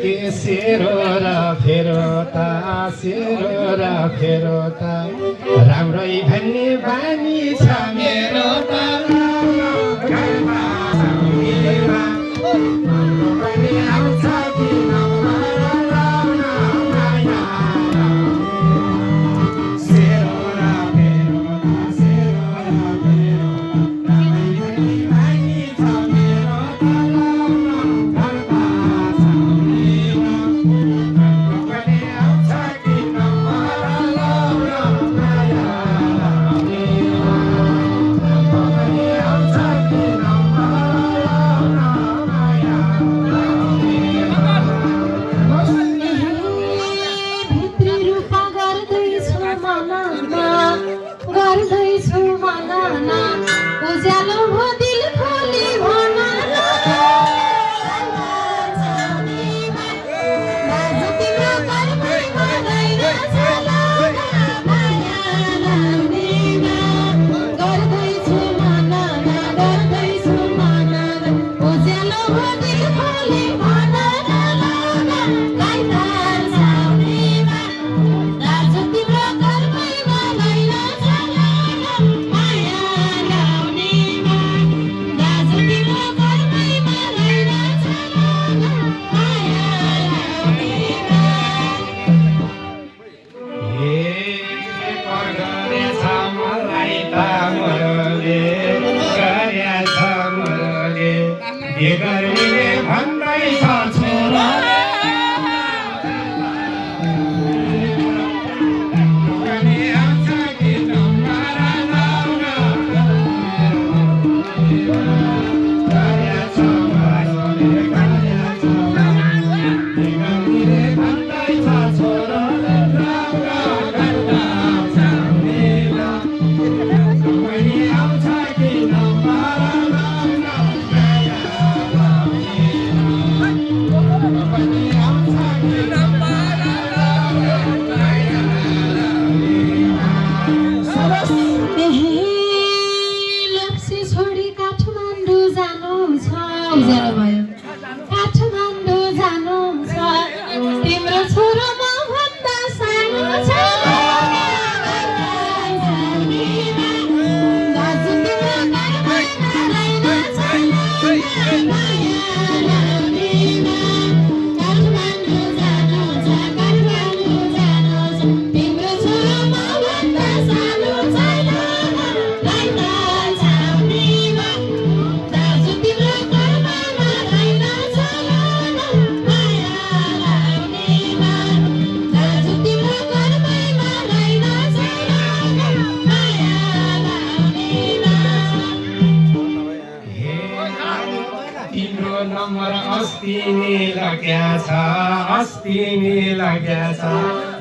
कि सेरो र फेरो त सेरो र फेरो त राम्रै भन्ने बानी छ मेरो त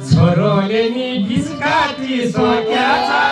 छोरोले नि बिस्काटी सोक्या छ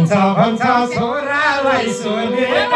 हुन्छ भन्छ छोरालाई सोधेर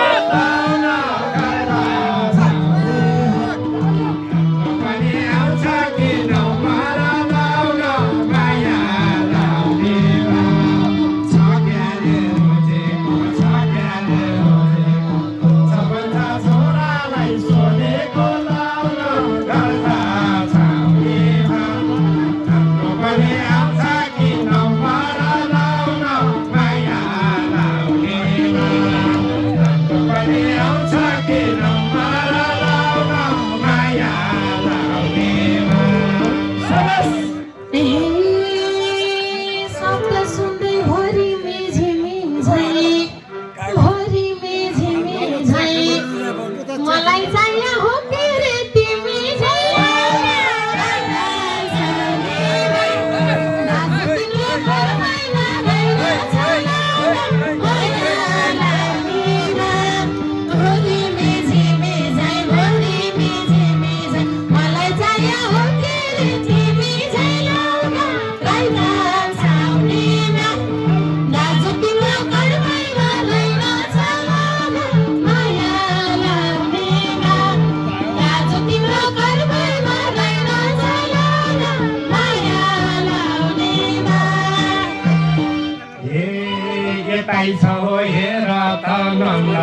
हेर्दै छौ हेर त नन्द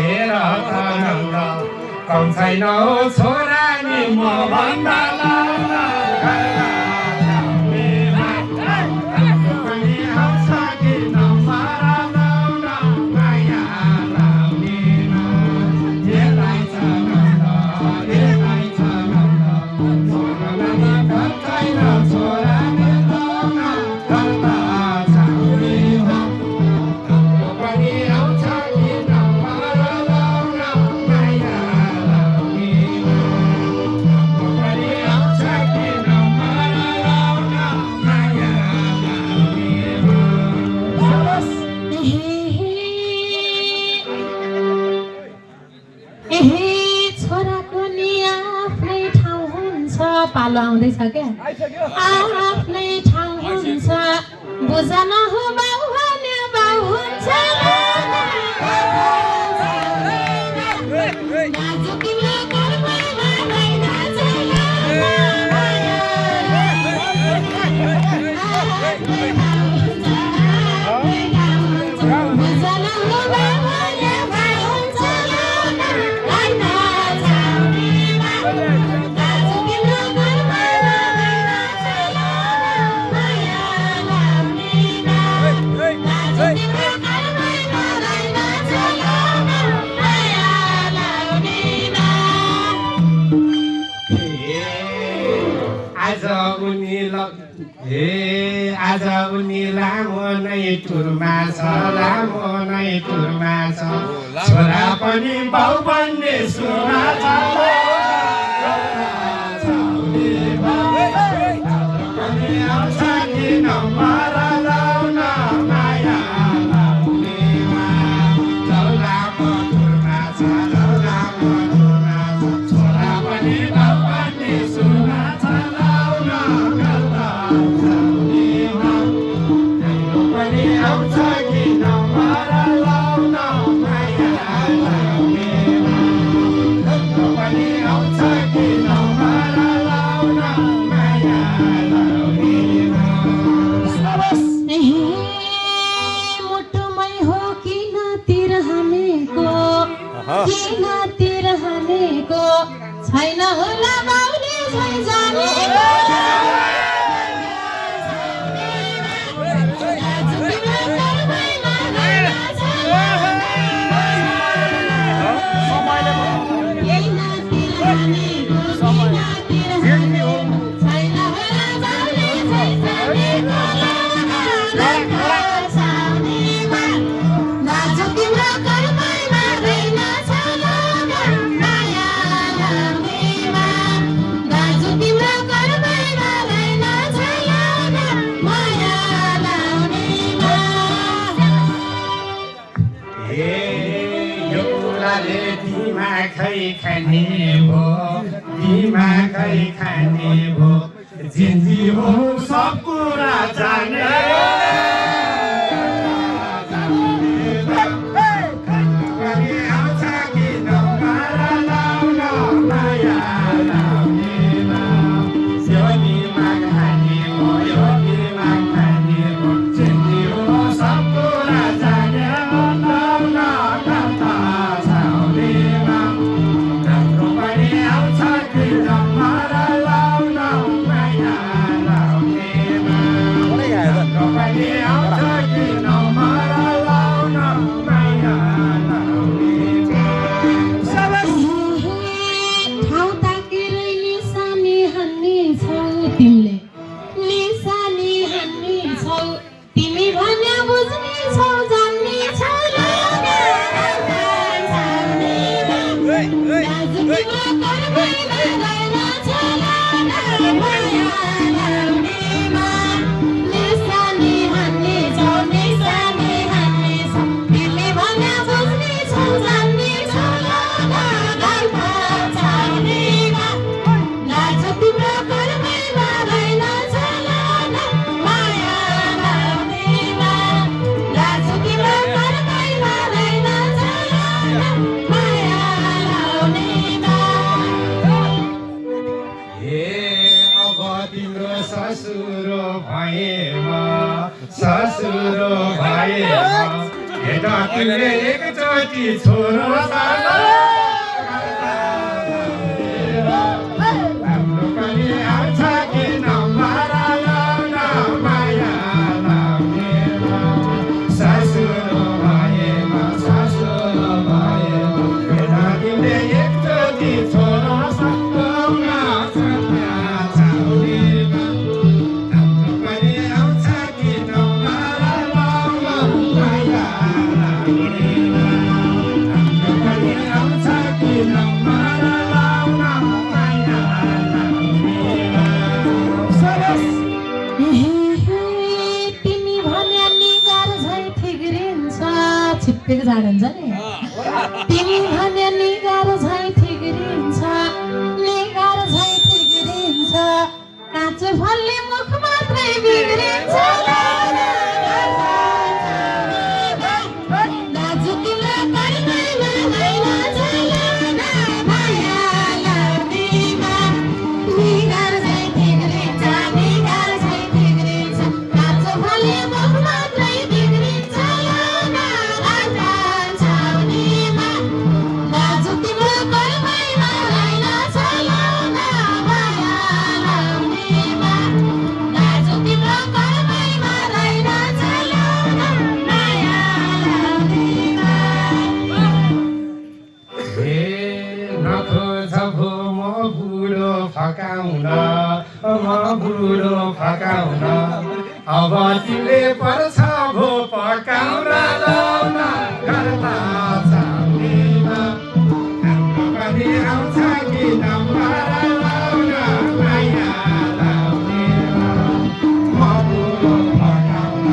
हेर त नन्द कम छैन छोरा नि म भन्दा पालो आउँदैछ क्या आफ्नै ठाउँ हुन्छ बुझन हो बाउ भन्यो बाउ हुन्छ आज उनी लामो नै टुरमा छ लामो नै टुरमा छ छोरा पनि बाउ भन्ने सुरमा छ छैन होला बाउले झै जाने खाने भो दिमागै खाने भो जिन्जी हो सब कुरा जाने तिमीले एकचोटि छोरो हाम्रो पनि आउँछ कि नम्बरा लाउन माया लाउनेमा ससुर भएन ससुर भएन तिमीले एकचोटि छोरो सक्दैन छाउनेमा हाम्रो पनि आउँछ कि नम्बरा लाउन माया लाउनेमा हाम्रो पनि आउँछ कि नम्बरा लाउन माया लाउनेमा सरस तिमी भन्या निगार झै ठिग्रिन्छ छिप्पेको जाडन्छ नि तिमी भन्या निगार झै ठिग्रिन्छ निगार झै ठिग्रिन्छ काँचो फलले मुख मात्रै बिग्रिन्छ दाजु तिम्रो कर्मैमा होइन चलन माया लाउनेमा निगार झै ठिग्रिन्छ निगार झै ठिग्रिन्छ काँचो फलले मुख मात्रै बिग्रिन्छ छाउनेमा दाजु तिम्रो कर्मैमा होइन चलन माया लाउनेमा दाजु तिम्रो कर्मैमा होइन चलन माया लाउनेमा हे नखोजभो म बुढो फकाउन अब तिमीले पर्छ भो पकाउन लाउन गर्दा चाउनेमा हाम्रो पनि आउँछ कि नम्बरा लाउन माया लाउनेमा म बुढो फकाउन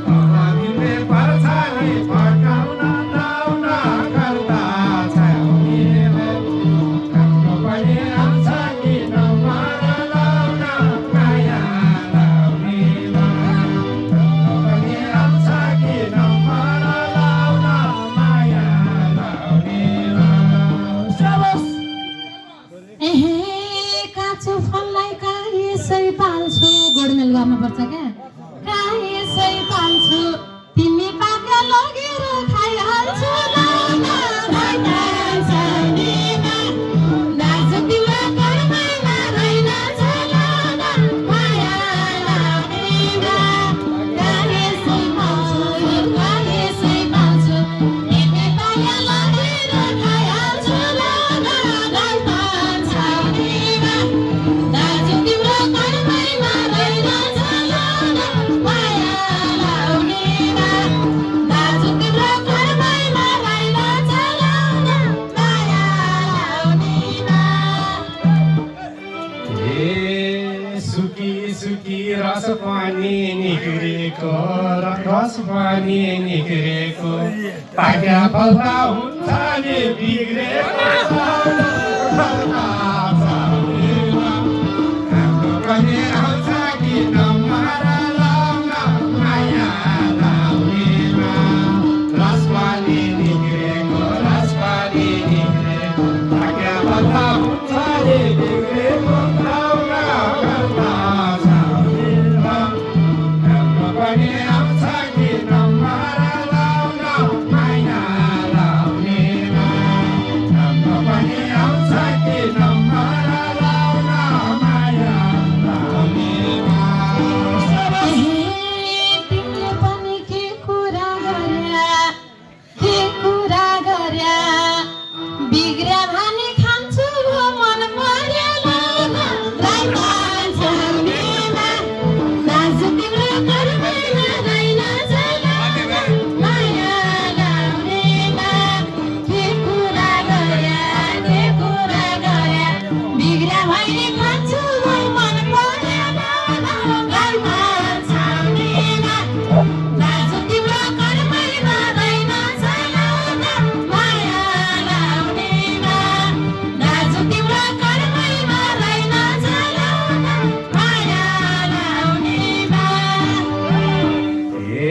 अब तिमीले पर्छ नि फकाउन लाउन गर्दा चाउनेमा हाम्रो पनि आउँछ कि नम्बरा लाउन माया लाउनेमा हाम्रो पनि आउँछ कि नम्बरा लाउन माया लाउनेमा सबस काँचो फललाई यसै पाल्छु गोडमेल गर्नुपर्छ क्या यसै पाल्छु तिमी पाका लगेर खाइहाल्छु दाजु तिम्रो कर्मैमा होइन चलन माया लाउनेमा यसै पाल्छु यसै पाल्छु तिमी पाका लगेर खाइहाल्छु छाउनेमा दाजु तिम्रो कर्मैमा होइन चलन माया लाउनेमा दाजु तिम्रो कर्मैमा होइन चलन माया लाउनेमा हे सुकी सुकी रस पनि निक्रेको रस पनि निक्रेको पाक्या फल्दा हुन्छ नि बिग्रेको हाम्रो पनि आउँछ कि नम्बरा लाउन माया लाउनेमा रस पनि निक्रेको पाक्या फल्दा हुन्छ नि बिग्रेको लाउन गर्दा चाउनेमा हाम्रो पनि आउँछ कि नम्बरा लाउन माया लाउनेमा हाम्रो पनि आउँछ कि नम्बरा लाउन माया लाउनेमा तिमीले पनि के कुरा गर्या बिग्र्या भानी खान्छु भो मन पर्या छाउनेमा दाजु तिम्रो कर्मैमा होइन चलन माया लाउनेमा के कुरा गर्या बिग्र्या भानी खान्छु भो मन पर्या छाउनेमा दाजु तिम्रो कर्मैमा होइन चलन माया लाउनेमा दाजु तिम्रो कर्मैमा होइन चलन माया लाउनेमा ए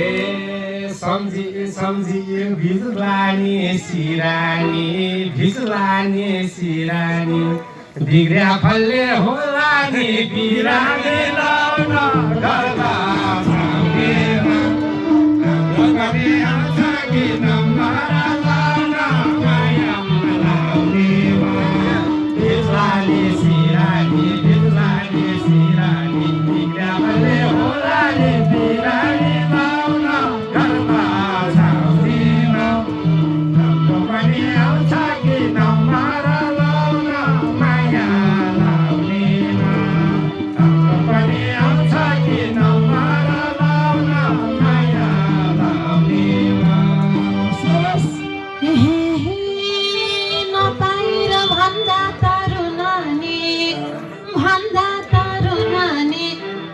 सम्झी सम्झी भिजुलानी सिरानी बिग्र्या फलले होला नि बिरामी लाउन गर्दा छाउनेमा हाम्रो आउँछ कि नम्बर लाउन माया लाउनेमा हाम्रो पनि आउँछ कि नम्बर लाउन माया लाउनेमा नपाएर भन्दा तरुणानी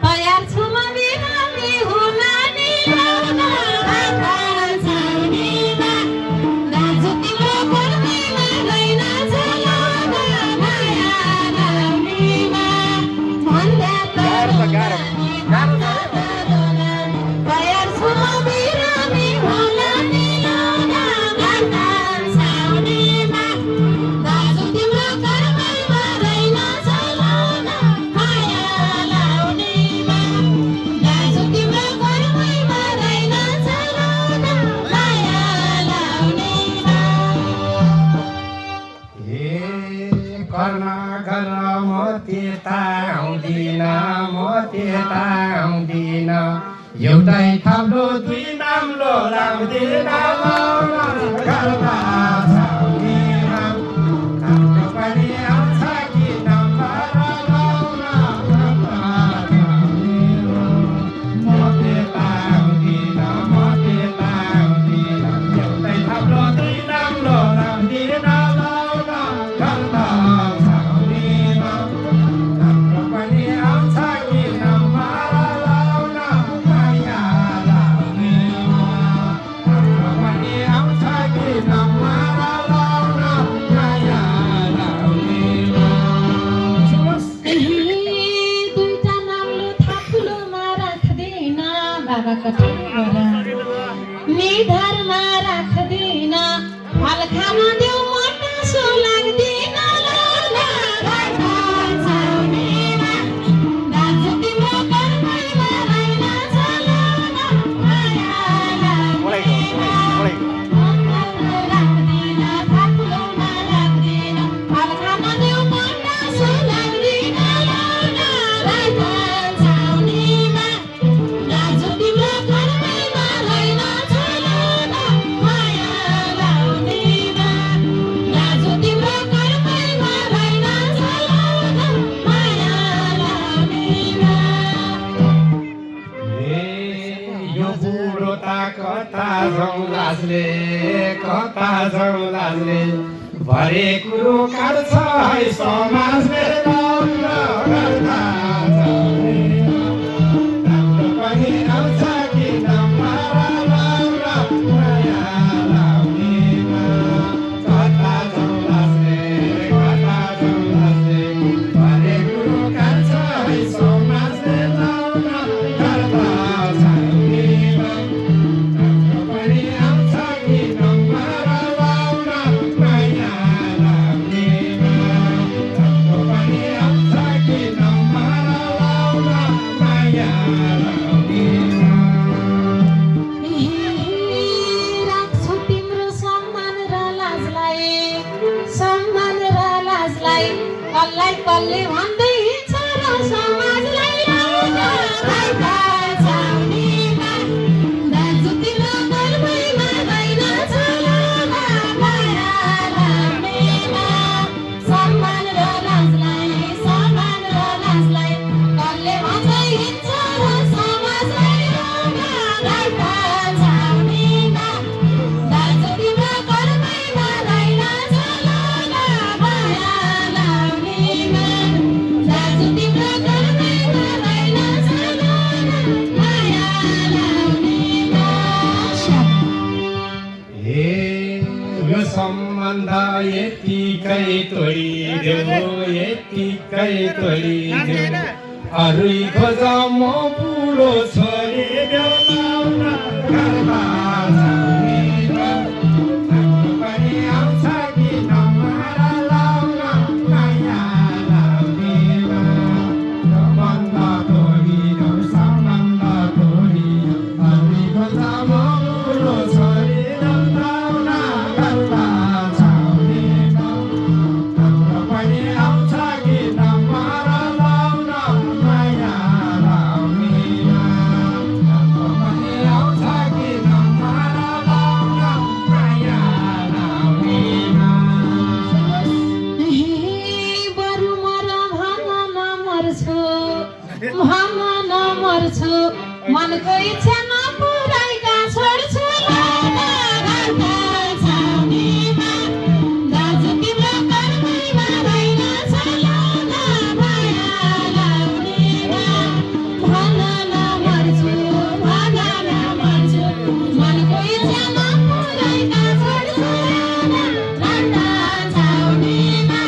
तयार छु म बिरामी हुन नि लाउन छाउनीमा दाजु तिम्रो घरमै रहेन चलाउन माया लाउनेमा भन्दा तरुणानी तयार छु म बिरामी हुन नि लाउन छाउनीमा दाजु तिम्रो घरमै रहेन चलाउन माया लाउनेमा दाजु तिम्रो घरमै रहेन चलाउन माया लाउनेमा हे कर्ण गर म त्यता आउँदिन एउटै थाप्लो दुई नाम्लो लाउँदिन लाउन गर्दा छाउनीमा हाम्रो पनि आउँछ कि नम्बर लाउन गर्दा छाउनीमा म त्यता आउँदिन एउटै थाप्लो दुई नाम्लो लाउँदिन लाउन गर्दा छाउनीमा हाम्रो पनि आउँछ कि नम्बर लाउन माया लाउनेमा हाम्रो पनि आउँछ कि नम्बर लाउन माया लाउनेमा दुईटा नाम्लो थाप्लोमा राख्दिन बाबाको ठुलो निधारमा राख्दिन फल खान देऊ मटासो लाग्दिन लाउन घरमा छाउनीमा दाजु तिम्रो घरमै रहेन चलाउन माया लाउनेमा राख्दिन थाप्लोमा राख्दिन फल खान देऊ मटासो लाग्दिन लाउन घरमा छाउनीमा दाजु तिम्रो घरमै रहेन चलाउन माया लाउनेमा दाजु तिम्रो घरमै रहेन चलाउन माया लाउनेमा यो बुढो त कता जाउँ लाजले भरे कुरो काट्छ है समाजले लाउन गर्दा छाउनीमा हाम्रो पनि आउँछ कि नम्बर लाउन माया लाउनेमा कता जाउँ लाजले भरे कुरो काट्छ है समाजले लाउन गर्दा छाउनीमा हाम्रो पनि आउँछ कि नम्बर लाउन माया लाउनेमा हाम्रो पनि आउँछ कि नम्बर लाउन माया लाउनेमा राख्छु तिम्रो सम्मान र लाजलाई कल्लै भन्दै हिँड्छ र समाजलाई लाउन घरमा छाउनीमा दाजु तिम्रो घरमै रहेन चलाउन माया लाउनेमा सम्मान र लाजलाई कल्लै भन्दै हिँड्छ र समाजलाई लाउन घरमा छाउनीमा दाजु तिम्रो घरमै रहेन चलाउन माया लाउनेमा दाजु तिम्रो घरमै रहेन चलाउन माया लाउनेमा हे यो सम्बन्ध यतिकै तोडिदेऊ अरू खोज म बुढो छोरी बेलाउन घरमा छाउनीमा हाम्रो पनि आउँछ कि नम्बर लाउन माया लाउनेमा सम्बन्ध तोडिदेऊ अरू खोज म बुढो छोरी बेलाउन घरमा छाउनीमा हाम्रो पनि आउँछ कि नम्बर लाउन माया लाउनेमा हाम्रो पनि मनको इच्छा नपुराएका छोड्छु लाउन घरका छाउनीमा दाजु तिम्रो कर्मैमा भइन छ लाउन माया लाउनेमा भन नमर्छु मनको इच्छा नपुराएका छोड्छु लाउन घरका छाउनीमा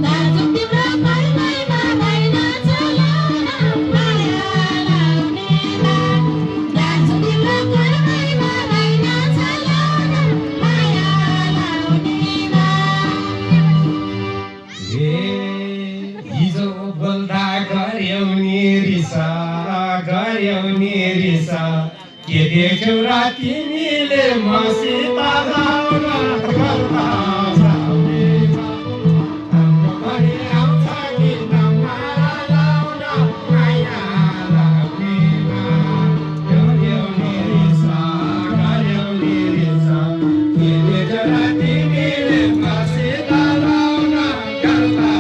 दाजु तिम्रो कर्मैमा भइन छ लाउन माया लाउनेमा दाजु तिम्रो कर्मैमा भइन छ लाउन माया लाउनेमा हिजो बोल्दा गर्यौ नि रिस के देख्यौ र तिमीले मसित लाउन घरका छाउनीमा हाम्रो पनि आउँछ कि नमारा लाउन माया लाउनेमा गर्यौ नि रिस के देख्यौ र तिमीले मसित लाउन घरका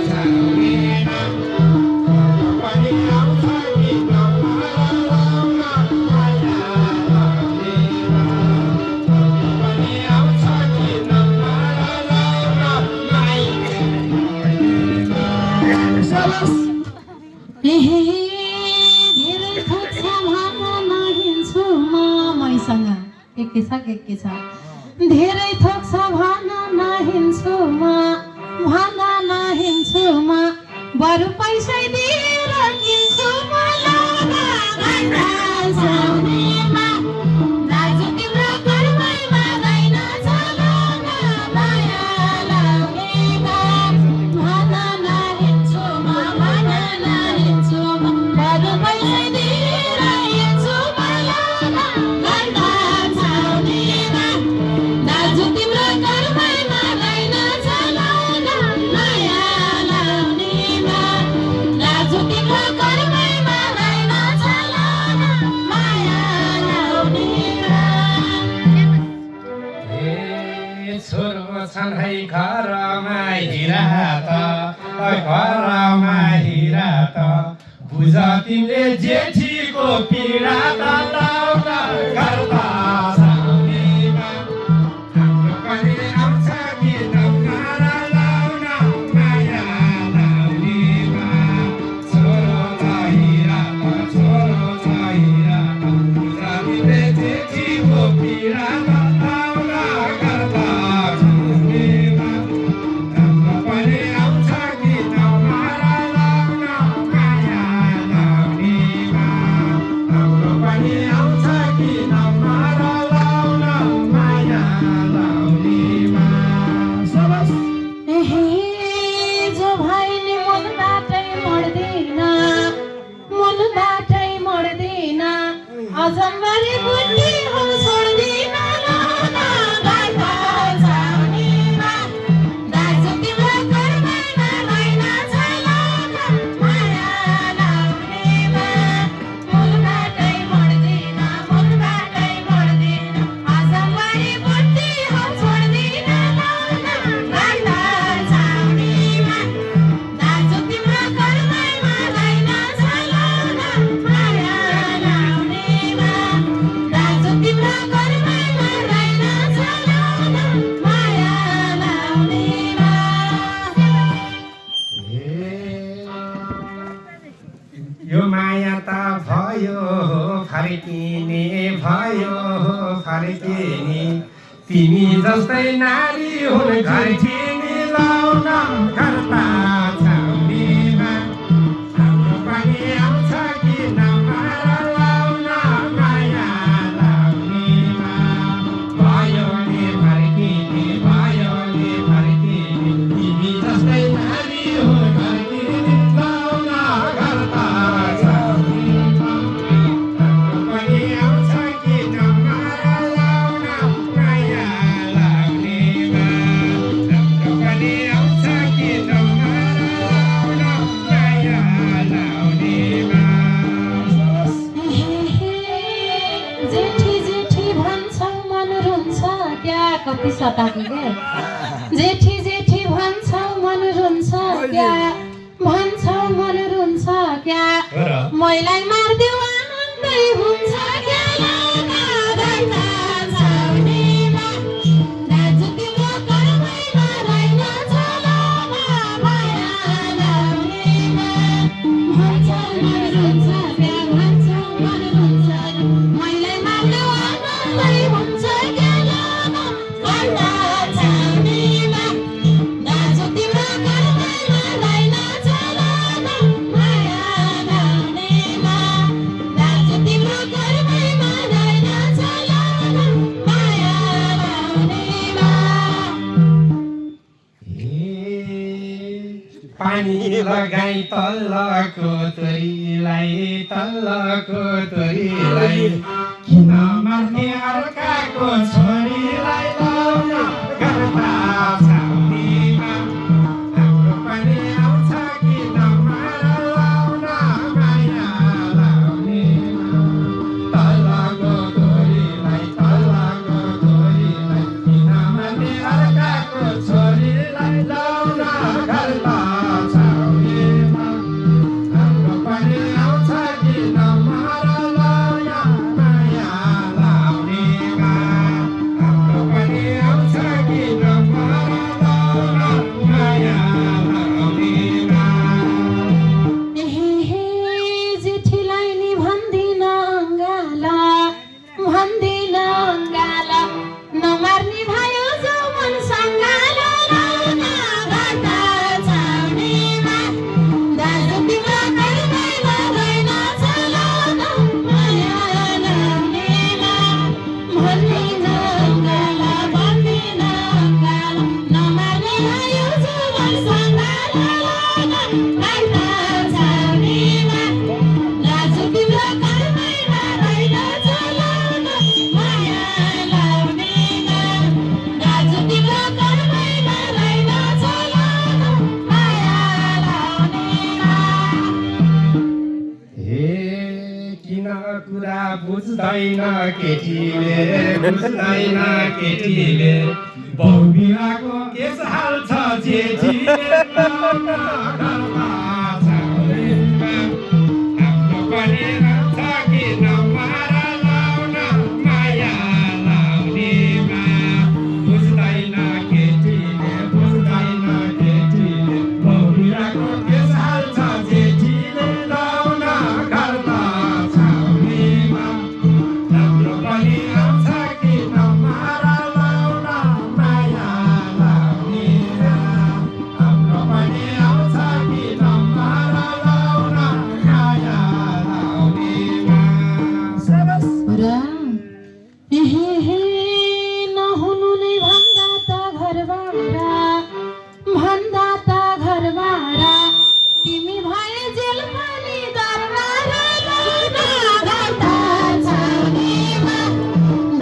छाउनीमा हाम्रो पनि आउँछ कि नमारा लाउन माया लाउनेमा हाम्रो पनि आउँछ कि नमारा लाउन माया लाउनेमा धेरै थोक छ भन्न नहिन्छु मैसँग के छ धेरै थोक छ भन्न नहिन्छु म बरु पैसै दिएर किन्छु म लाउन घरका छाउनीमा दाजु तिम्रो कर्मैमा भइन छ लाउन माया लाउनेमा भन नहिन्छु म बरु पैसै दिएर हिँड्छु म लाउन घरका छाउनीमा दाजु तिम्रो कर्मैमा भइन छ लाउन माया लाउनेमा दाजु तिम्रो कर्मैमा भइन छ लाउन माया लाउनेमा छोरो छन् है घरमा हिरा त बुझ तिमीले जेठीको पीडा त लाउन घरका छाउनीमा हाम्रो पनि आउँछ कि नमारा लाउन माया लाउनेमा छोरो छ हिरा त बुझ तिमीले जेठीको पीडा त लाउन घरका छाउनीमा हाम्रो पनि आउँछ कि नमारा लाउन माया लाउनेमा हाम्रो पनि आउँछ कि नमारा लाउन माया लाउनेमा सबस जो भाइले मनबाटै मर्दैन अजम्बरी बुद्धि हो छोड्दिन लाउन घरका छाउनीमा दाजु तिम्रो कर्मैमा भइन छ लाउन माया लाउनेमा मनबाटै मर्दैन अजम्बरी बुद्धि हो छोड्दिन लाउन घरका छाउनीमा दाजु तिम्रो कर्मैमा भइन छ लाउन माया लाउनेमा दाजु तिम्रो कर्मैमा भइन छ लाउन माया लाउनेमा यो माया त भयो फर्किने तिमी जस्तै नारी हुन घर्किने लाउन घरका छाउनीमा हाम्रो पनि आउँछ कि नमारा लाउन माया लाउनेमा भयो नि फर्किने तिमी जस्तै नारी हुन घर्किने लाउन घरका छाउनीमा हाम्रो पनि आउँछ कि नमारा लाउन माया लाउनेमा हाम्रो पनि आउँछ कि नमारा लाउन माया लाउनेमा जेठी भन्छौ मन रुन्छ क्या कति सताको के जेठी भन्छौ मन रुन्छ क्या भन्छौ मन रुन्छ क्या मैलाई मार्देऊ आनन्दै हुन्छ गेलामा घरमा छाउनीमा दाजु तिम्रो कर्मैमा रहेन छलामा माया लाउनेमा भन्छ मन रुन्छ बिहा भन्छ मन रुन्छ मैले मार्ने वानलाई हुन्छ गेलामा घरमा छाउनीमा दाजु तिम्रो कर्मैमा रहेन छलामा माया लाउनेमा दाजु तिम्रो कर्मैमा रहेन छलामा माया लाउनेमा पानी लगाई तल्लको तोरीलाई किन मार्ने अर्काको छोरीलाई लाउन घरमा छाउनीमा हाम्रो पनि आउँछ किन माया लाउन माया लाउनेमा तल्लको तोरीलाई किन मार्ने अर्काको छोरीलाई लाउन घरमा छाउनीमा हाम्रो पनि आउँछ किन माया लाउन माया लाउनेमा हाम्रो पनि आउँछ किन माया लाउन माया लाउनेमा हे जेठीलाई नि भन्दिन अङ्गाला नमार्ने भयो जो मन सङ्गालो लाउन घरमा छाउनीमा दाजु तिम्रो कर्मैमा रहेन छलाउन माया लाउनेमा भन्दिन अङ्गाला नमार्ने भयो जो मन सङ्गालो लाउन घरमा छाउनीमा दाजु तिम्रो कर्मैमा रहेन छलाउन माया लाउनेमा दाजु तिम्रो कर्मैमा रहेन छलाउन माया लाउनेमा हे किन कुरा बुझ्दैन केटीले बहुबिराको केस हाल्छ जेठीले घरमा छाउनीमा हाम्रो पनि रहन्छ किन माया लाउन माया लाउनेमा बुझ्दैन केटीले बहुबिराको केस हाल्छ जेठीले लाउन घरमा छाउनीमा हाम्रो पनि आउँछ किन माया लाउन माया लाउनेमा हाम्रो पनि आउँछ किन माया लाउन माया लाउनेमा र हे नहुनु नै भन्दा त घरबारा तिमी भए जेल पनि दरबारा लाउन घरमा छाउनीमा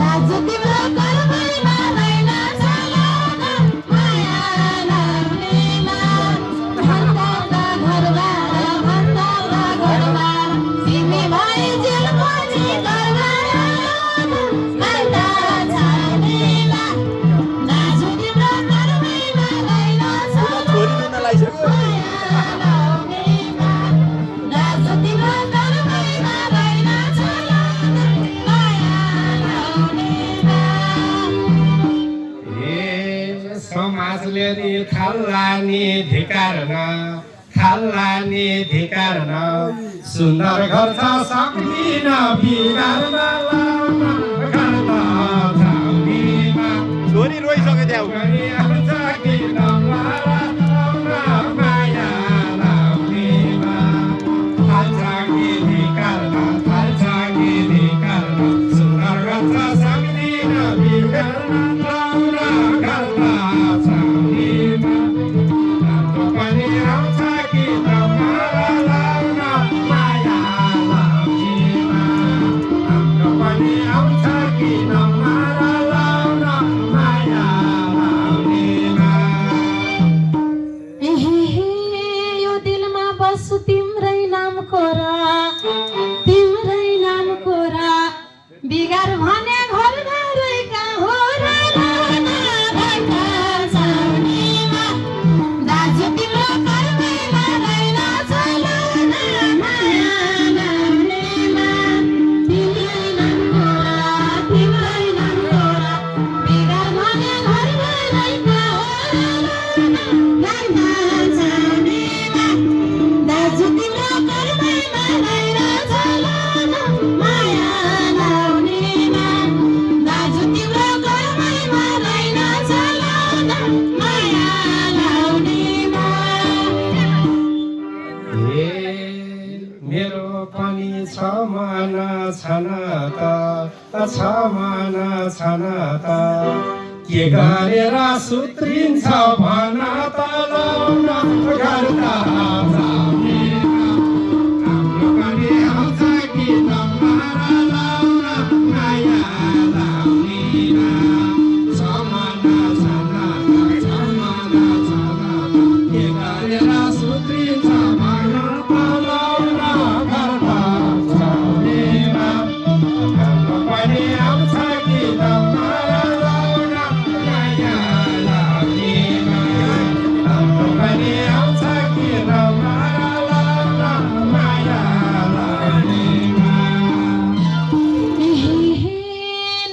दाजु तिम्रो कर्मैमा रहेन छलाउन माया लाउनेमा भन्दा त घरबारा तिमी भए जेल पनि दरबारा लाउन घरमा छाउनीमा दाजु तिम्रो कर्मैमा रहेन छलाउन माया लाउनेमा दाजु तिम्रो कर्मैमा रहेन छलाउन माया लाउनेमा हे समाजले नि खाल्लानी धिकार्न सुन्दर घर छ सक्दिन बिगार्न लाउन घरमा छाउनीमा छोरी रोइसक्यो त्यहाँ पनि आउँछ किन माया लाउन माया लाउनेमा थाल्छ कि धिकार्न सुन्दर घर छ सक्दिन बिगार्न लाउन घरमा छाउनीमा हाम्रो पनि आउँछ किन माया लाउन माया लाउनेमा हाम्रो पनि आउँछ किन माया लाउन माया लाउनेमा माया लाउनेमा मेरो पनि छ मन छन छ मन छन त के गरेर सुत्रिन्छ भन त लाउन गर्दा हाम्रो पनि आउँछ कि नम्बर लाउन माया लाउनेमा छ मन छन के गरेर सुत्रिन्छ भन त लाउन गर्दा छाउनेमा हाम्रो पनि आउँछ कि नम्बर लाउन माया लाउनेमा हाम्रो पनि आउँछ कि नम्बर लाउन माया लाउनेमा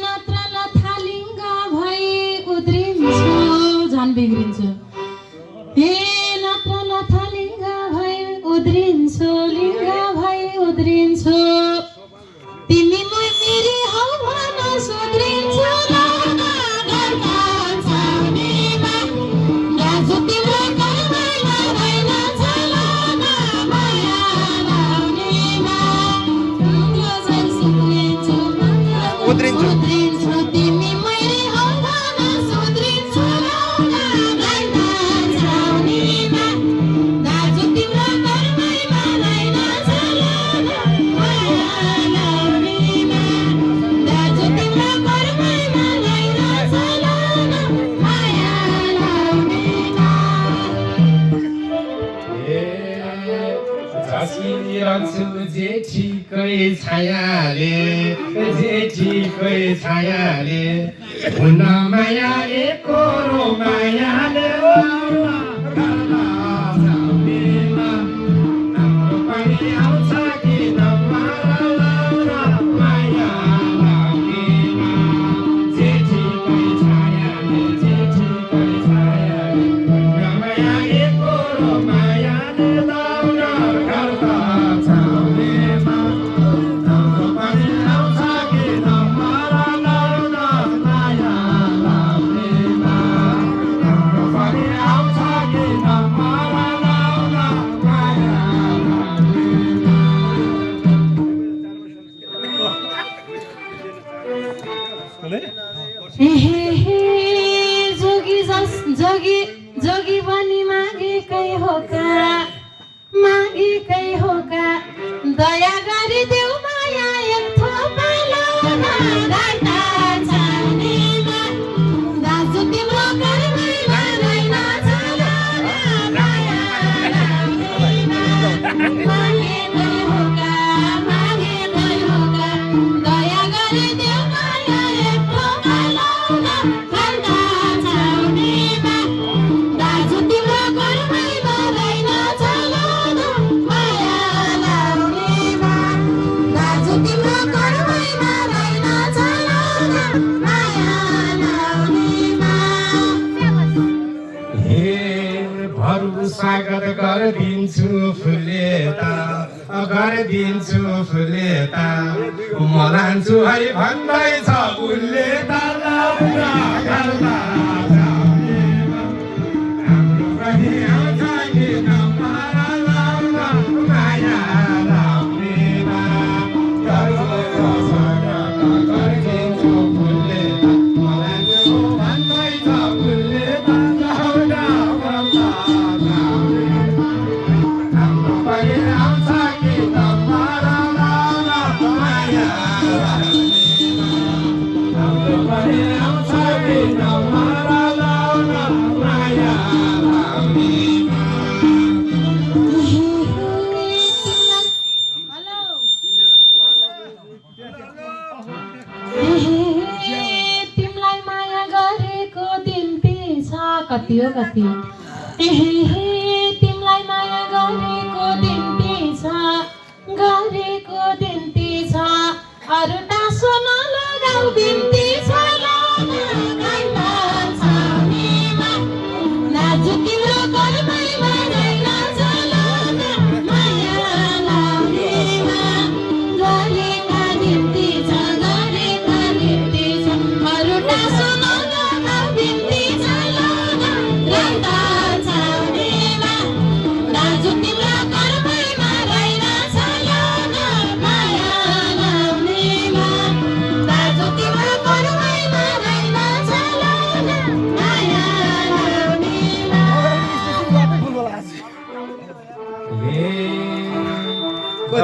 नत्र लथालिङ्ग भई उद्रिन्छु झन् बिग्रिन्छु नत्र लथालिङ्ग भई उद्रिन्छु लिङ्ग भई उद्रिन्छु तिमी मेरी हौ भन सुध्रिन्छु लाउन घरका छाउनेमा दाजु तिम्रो कर्ममा रहेन चलाउन माया लाउनेमा झन् सुध्रिन्छु उद्रिन्छु तिमी मेरी हौ भन सुध्रिन्छु लाउन घरका छाउनेमा दाजु तिम्रो कर्ममा रहेन चलाउन माया लाउनेमा दाजु तिम्रो कर्ममा रहेन चलाउन माया लाउनेमा झसिरहन्छु जेठीकै छायाले हुन माया एकरो मायाले गर्दा छाउनेमा हाम्रो पनि आउँछ कि नम्बर लाउन माया लाउनेमा जेठीकै छायाले हुन माया एकरो मायाले लाउन गर्दा छाउनेमा हाम्रो पनि आउँछ कि नम्बर लाउन माया लाउनेमा हाम्रो पनि आउँछ कि नम्बर लाउन माया जोगी बनी मागेकै हो का दया गरिदेऊ माया एक थोपा लाउन घरका छाउनेमा दाजु तिम्रो कर्ममा रहेन चलाउन माया लाउनेमा मागेकै हो का दया गरिदेऊ माया एक थोपा लाउन घरका छाउनेमा दाजु तिम्रो कर्ममा रहेन चलाउन माया लाउनेमा दाजु तिम्रो कर्ममा रहेन चलाउन माया लाउनेमा भरु स्वागत गरिदिन्छु फुलेता म लान्छु है भन्दैछ उसले त लाउन गर्दा छाउनेमा हाम्रो पनि आउँछ कि नम्बर लाउन माया लाउनेमा गर्छौ स्वागत गरिदिन्छु फुलेता म लान्छु भन्दैछ उसले त लाउन गर्दा छाउनेमा हाम्रो पनि आउँछ कि नम्बर लाउन माया लाउनेमा हाम्रो पनि आउँछ कि नम्बर लाउन माया लाउनेमा तिमीलाई माया गरेको दिन पिछ कति हो कति तिमीलाई माया गरेको दिन पिछ अरू टाँसो नलगाऊ बिन्ती छ लाउन घरका छाउनेमा दाजु तिम्रो कर्ममा रहेन चलाउन माया लाउनेमा गरेका निम्ति छ अरू टाँसो नलगाऊ बिन्ती छ लाउन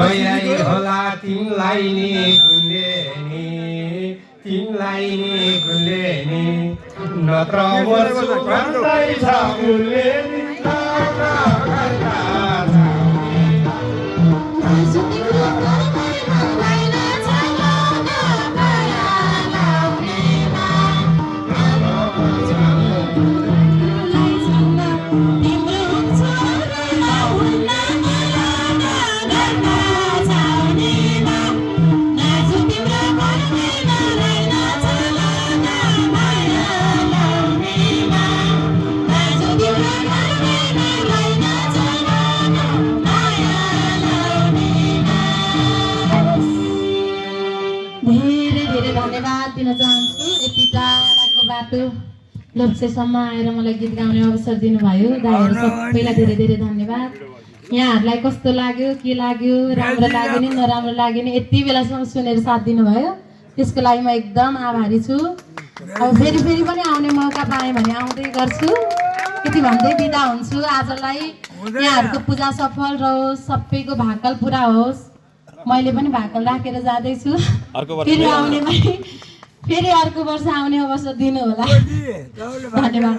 गइराई होला तिमीलाई नि गुले नि तिमीलाई नि गुले नि नत्र मर्छु भन्दैछ गुले नि धेरै धन्यवाद दिन चाहन्छु। यति टाढाको बाटो लोप्चेसम्म आएर मलाई गीत गाउने अवसर दिनुभयो। दाइहरू सबैलाई धेरै धेरै धन्यवाद। यहाँहरूलाई कस्तो लाग्यो, के लाग्यो, राम्रो लाग्यो नि नराम्रो लाग्यो नि, यति बेलासम्म सुनेर साथ दिनुभयो, त्यसको लागि म एकदम आभारी छु। अब फेरि पनि आउने मौका पाएँ भने आउँदै गर्छु। यति भन्दै बिदा हुन्छु। आजलाई यहाँहरूको पूजा सफल रहोस्, सबैको भाकल पुरा होस्। मैले पनि भाकल राखेर जाँदैछु। फेरि अर्को वर्ष आउने अवसर दिनु होला। धन्यवाद।